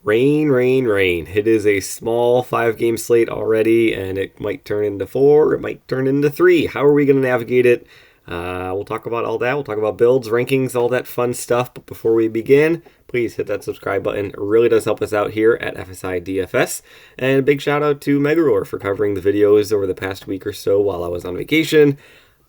Rain, rain, rain. It is a small 5-game slate already, and it might turn into 4, it might turn into 3. How are we going to navigate it? We'll talk about all that. We'll talk about builds, rankings, all that fun stuff. But before we begin, please hit that subscribe button. It really does help us out here at FSi DFS. And a big shout out to Megaror for covering the videos over the past week or so while I was on vacation.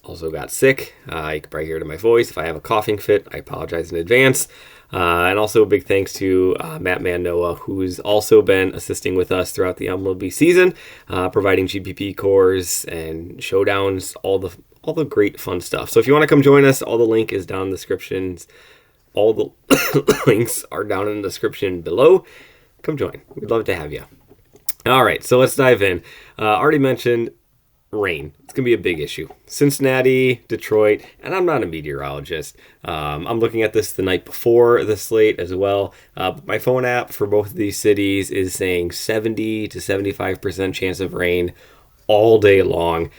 Also got sick. You can probably hear it in my voice. If I have a coughing fit, I apologize in advance. And also a big thanks to Matt Mandoa, who's also been assisting with us throughout the MLB season, providing GPP cores and showdowns, all the great fun stuff. So if you want to come join us, all the link is down in the descriptions. All the links are down in the description below. Come join. We'd love to have you. All right, so let's dive in. Already mentioned rain. It's going to be a big issue. Cincinnati, Detroit, and I'm not a meteorologist. I'm looking at this the night before the slate as well. My phone app for both of these cities is saying 70 to 75% chance of rain all day long.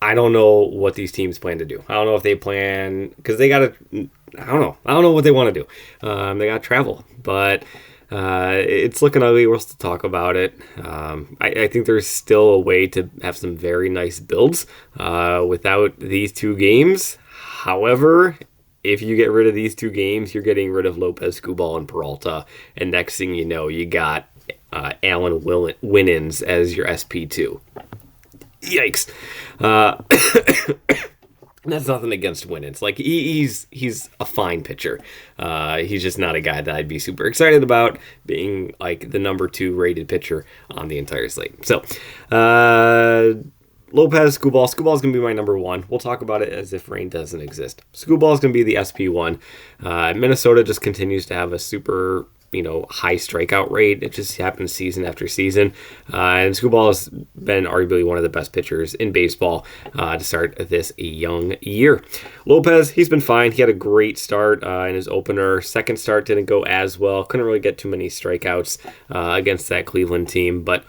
I don't know what these teams plan to do. I don't know if they plan, because they got to, I don't know what they want to do. They got to travel, but it's looking ugly. We'll still talk about it. I think there's still a way to have some very nice builds without these two games. However, if you get rid of these two games, you're getting rid of Lopez, Skubal, and Peralta. And next thing you know, you got Allen Winans as your SP2. Yikes. That's nothing against Winans. Like, he's a fine pitcher. He's just not a guy that I'd be super excited about being like the number 2 rated pitcher on the entire slate. So, Lopez, Skubal. Skubal's going to be my number 1. We'll talk about it as if rain doesn't exist. Skubal's going to be the SP1. Minnesota just continues to have a super high strikeout rate. It just happens season after season. And Skubal has been arguably one of the best pitchers in baseball to start this young year. Lopez, he's been fine. He had a great start in his opener. Second start didn't go as well. Couldn't really get too many strikeouts against that Cleveland team, but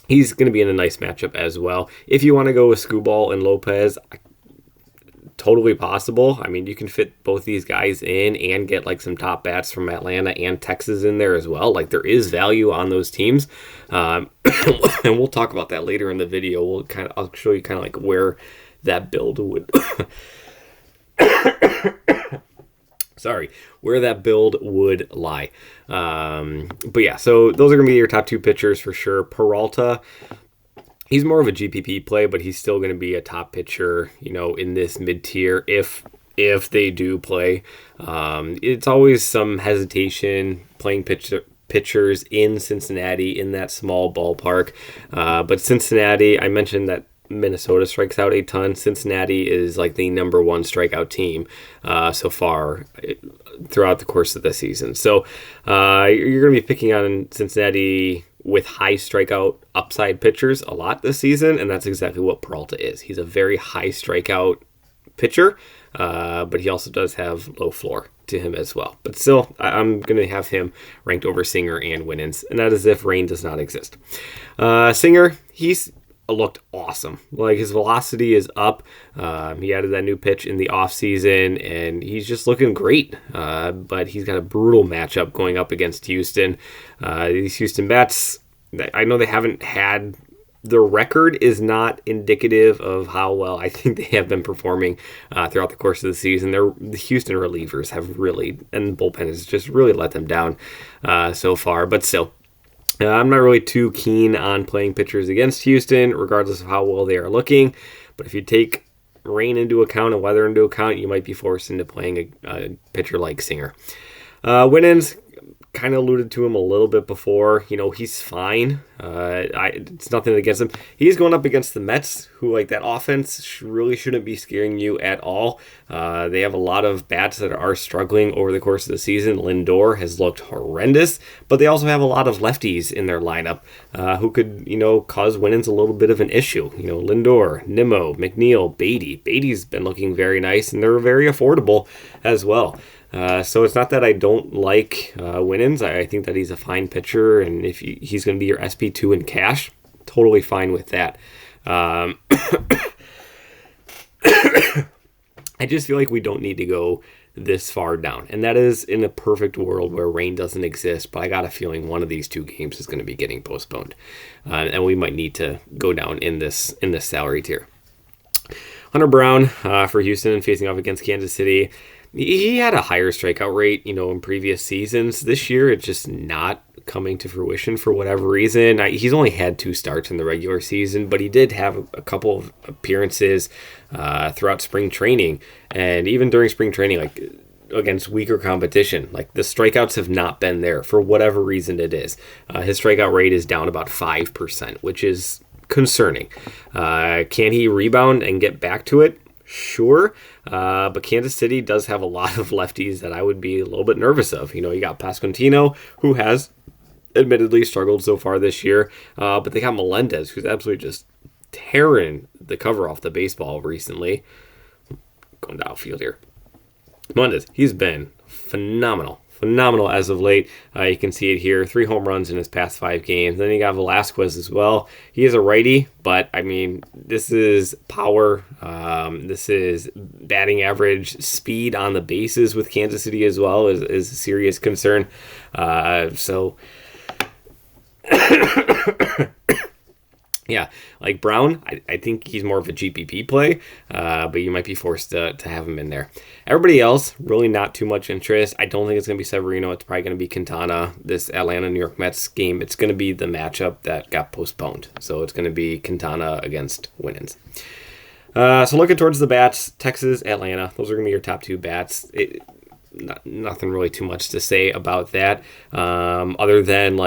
he's going to be in a nice matchup as well. If you want to go with Skubal and Lopez, totally possible. I mean, you can fit both these guys in and get like some top bats from Atlanta and Texas in there as well. Like, there is value on those teams. And we'll talk about that later in the video. I'll show you kind of like where that build would where that build would lie. But yeah, so those are going to be your top 2 pitchers for sure. Peralta, he's more of a GPP play, but he's still going to be a top pitcher, in this mid-tier if they do play. It's always some hesitation playing pitchers in Cincinnati in that small ballpark. But Cincinnati, I mentioned that Minnesota strikes out a ton. Cincinnati is like the number 1 strikeout team so far throughout the course of the season. So you're going to be picking on Cincinnati with high strikeout upside pitchers a lot this season, and that's exactly what Peralta is. He's a very high strikeout pitcher, but he also does have low floor to him as well. But still, I'm going to have him ranked over Singer and Winans, and that is if rain does not exist. Singer, he's looked awesome. Like, his velocity is up. He added that new pitch in the offseason, and he's just looking great. But he's got a brutal matchup going up against Houston. These Houston bats, I know they haven't had, the record is not indicative of how well I think they have been performing throughout the course of the season. The Houston relievers have really, and the bullpen has just really let them down so far. But still, I'm not really too keen on playing pitchers against Houston, regardless of how well they are looking. But if you take rain into account and weather into account, you might be forced into playing a pitcher like Singer. Winans, kind of alluded to him a little bit before. He's fine. It's nothing against him. He's going up against the Mets, who, like, that offense really shouldn't be scaring you at all. They have a lot of bats that are struggling over the course of the season. Lindor has looked horrendous, but they also have a lot of lefties in their lineup who could, cause Winans a little bit of an issue. Lindor, Nimmo, McNeil, Beatty. Beatty's been looking very nice, and they're very affordable as well. So it's not that I don't like Winans. I think that he's a fine pitcher, and if he's going to be your SP2 in cash, totally fine with that. I just feel like we don't need to go this far down. And that is in a perfect world where rain doesn't exist, but I got a feeling one of these two games is going to be getting postponed. And we might need to go down in this salary tier. Hunter Brown for Houston facing off against Kansas City. He had a higher strikeout rate, in previous seasons. This year, it's just not coming to fruition for whatever reason. He's only had 2 starts in the regular season, but he did have a couple of appearances throughout spring training. And even during spring training, like against weaker competition, like the strikeouts have not been there for whatever reason it is. His strikeout rate is down about 5%, which is concerning. Can he rebound and get back to it? Sure, but Kansas City does have a lot of lefties that I would be a little bit nervous of. You got Pasquantino, who has admittedly struggled so far this year, but they got Melendez, who's absolutely just tearing the cover off the baseball recently. Going to outfield here. Melendez, he's been phenomenal as of late. You can see it here, 3 home runs in his past 5 games. Then you got Velasquez as well. He is a righty, but this is power. This is batting average, speed on the bases with Kansas City as well is a serious concern. Yeah, like Brown, I think he's more of a GPP play, but you might be forced to have him in there. Everybody else, really not too much interest. I don't think it's going to be Severino. It's probably going to be Quintana. This Atlanta-New York Mets game, it's going to be the matchup that got postponed. So it's going to be Quintana against Winans. So looking towards the bats, Texas, Atlanta, those are going to be your top 2 bats. Nothing really too much to say about that, other than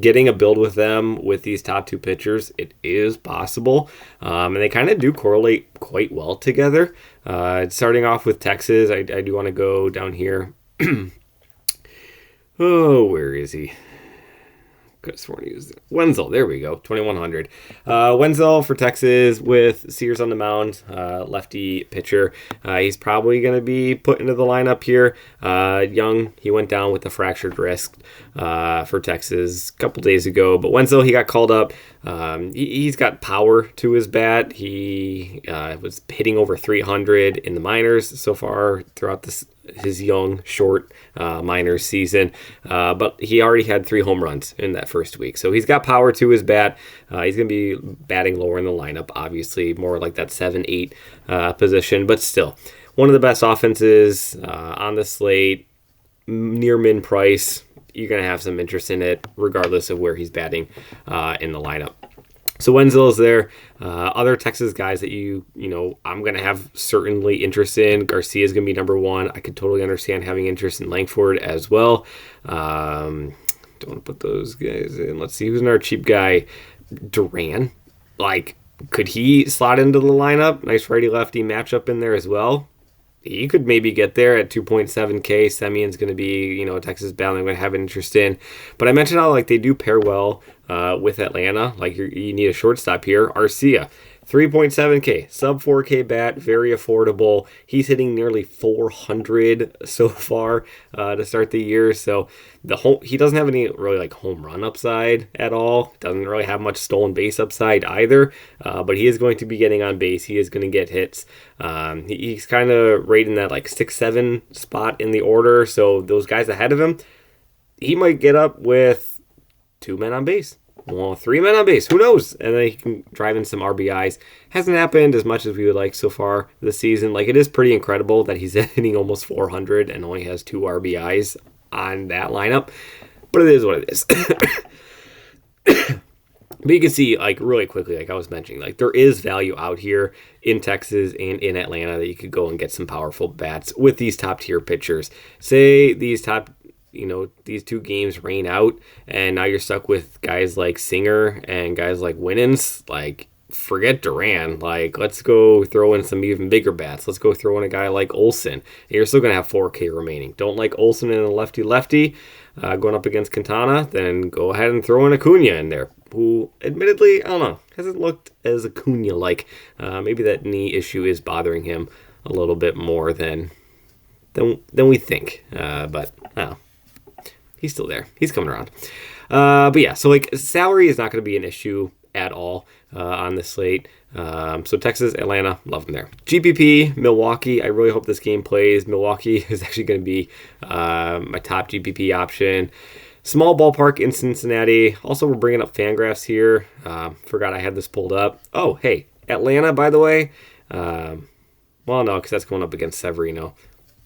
getting a build with them with these top 2 pitchers. It is possible, and they kind of do correlate quite well together. Starting off with Texas, I do want to go down here. Oh, where is he? Could have sworn he was Wenzel. There we go, 2,100. Wenzel for Texas with Sears on the mound, lefty pitcher. He's probably going to be put into the lineup here. Young, he went down with a fractured wrist for Texas a couple days ago. But Wenzel, he got called up. He's got power to his bat. He was hitting over 300 in the minors so far throughout his young, short minors season. But he already had 3 home runs in that first week. So he's got power to his bat. He's going to be batting lower in the lineup, obviously, more like that 7-8 position. But still, one of the best offenses on the slate, near min price. You're going to have some interest in it, regardless of where he's batting in the lineup. So Wenzel is there. Other Texas guys that I'm going to have certainly interest in. Garcia is going to be number 1. I could totally understand having interest in Langford as well. Don't want to put those guys in. Let's see, who's another cheap guy? Duran. Could he slot into the lineup? Nice righty-lefty matchup in there as well. He could maybe get there at 2.7K. Semion's going to be, a Texas battle I'm going to have an interest in. But I mentioned how they do pair well with Atlanta. You need a shortstop here. Arcia, 3.7K, sub 4K bat, very affordable. He's hitting nearly 400 so far to start the year. So he doesn't have any really home run upside at all. Doesn't really have much stolen base upside either. But he is going to be getting on base. He is going to get hits. He's kind of right in that 6-7 spot in the order. So those guys ahead of him, he might get up with 2 men on base. Well, 3 men on base, who knows? And then he can drive in some RBIs. Hasn't happened as much as we would like so far this season. It is pretty incredible that he's hitting almost 400 and only has 2 RBIs on that lineup. But it is what it is. But you can see, really quickly, like I was mentioning, there is value out here in Texas and in Atlanta that you could go and get some powerful bats with these top-tier pitchers. Say these these 2 games rain out, and now you're stuck with guys like Singer and guys like Winans. Forget Duran. Let's go throw in some even bigger bats. Let's go throw in a guy like Olsen. You're still going to have 4K remaining. Don't like Olsen and a lefty-lefty going up against Quintana, then go ahead and throw in Acuna in there, who admittedly, I don't know, hasn't looked as Acuna-like. Maybe that knee issue is bothering him a little bit more than we think. But I don't know. He's still there. He's coming around. But yeah, so salary is not going to be an issue at all on the slate. So Texas, Atlanta, love them there. GPP, Milwaukee. I really hope this game plays. Milwaukee is actually going to be my top GPP option. Small ballpark in Cincinnati. Also, we're bringing up Fangraphs here. Forgot I had this pulled up. Oh, hey, Atlanta, by the way. Well, no, because that's going up against Severino.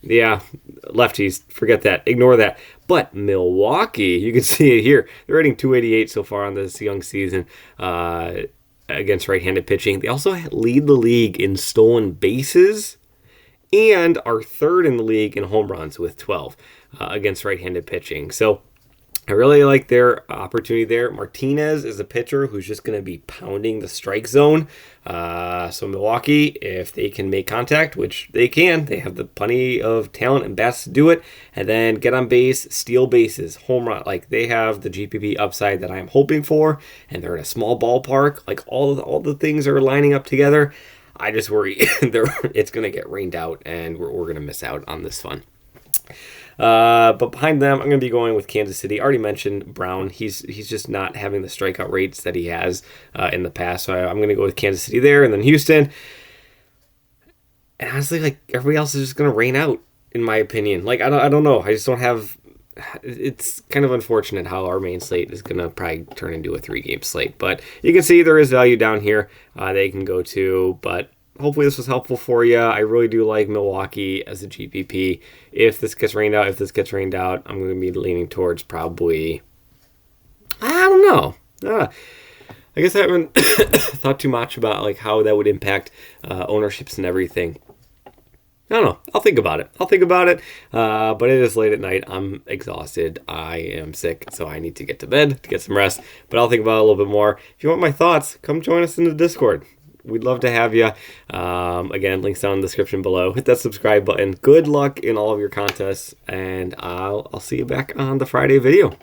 Yeah, lefties, forget that. Ignore that. But Milwaukee, you can see it here. They're rating 288 so far on this young season against right-handed pitching. They also lead the league in stolen bases and are third in the league in home runs with 12 against right-handed pitching. So I really like their opportunity there. Martinez is a pitcher who's just going to be pounding the strike zone. So Milwaukee, if they can make contact, which they can, they have the plenty of talent and bats to do it, and then get on base, steal bases, home run. Like, they have the GPP upside that I'm hoping for, and they're in a small ballpark. Like, all the things are lining up together. I just worry it's going to get rained out, and we're going to miss out on this fun. But behind them, I'm going to be going with Kansas City. I already mentioned Brown. He's just not having the strikeout rates that he has in the past. So I'm going to go with Kansas City there, and then Houston. And honestly, like, everybody else is just going to rain out, in my opinion. Like, I don't know. I just don't have. It's kind of unfortunate how our main slate is going to probably turn into a 3-game slate. But you can see there is value down here they can go to. But hopefully this was helpful for you. I really do like Milwaukee as a GPP. If this gets rained out, I'm going to be leaning towards probably, I don't know. I guess I haven't thought too much about like how that would impact ownerships and everything. I don't know. I'll think about it. But it is late at night. I'm exhausted. I am sick, so I need to get to bed to get some rest. But I'll think about it a little bit more. If you want my thoughts, come join us in the Discord. We'd love to have you. Again, links down in the description below. Hit that subscribe button. Good luck in all of your contests, and I'll see you back on the Friday video.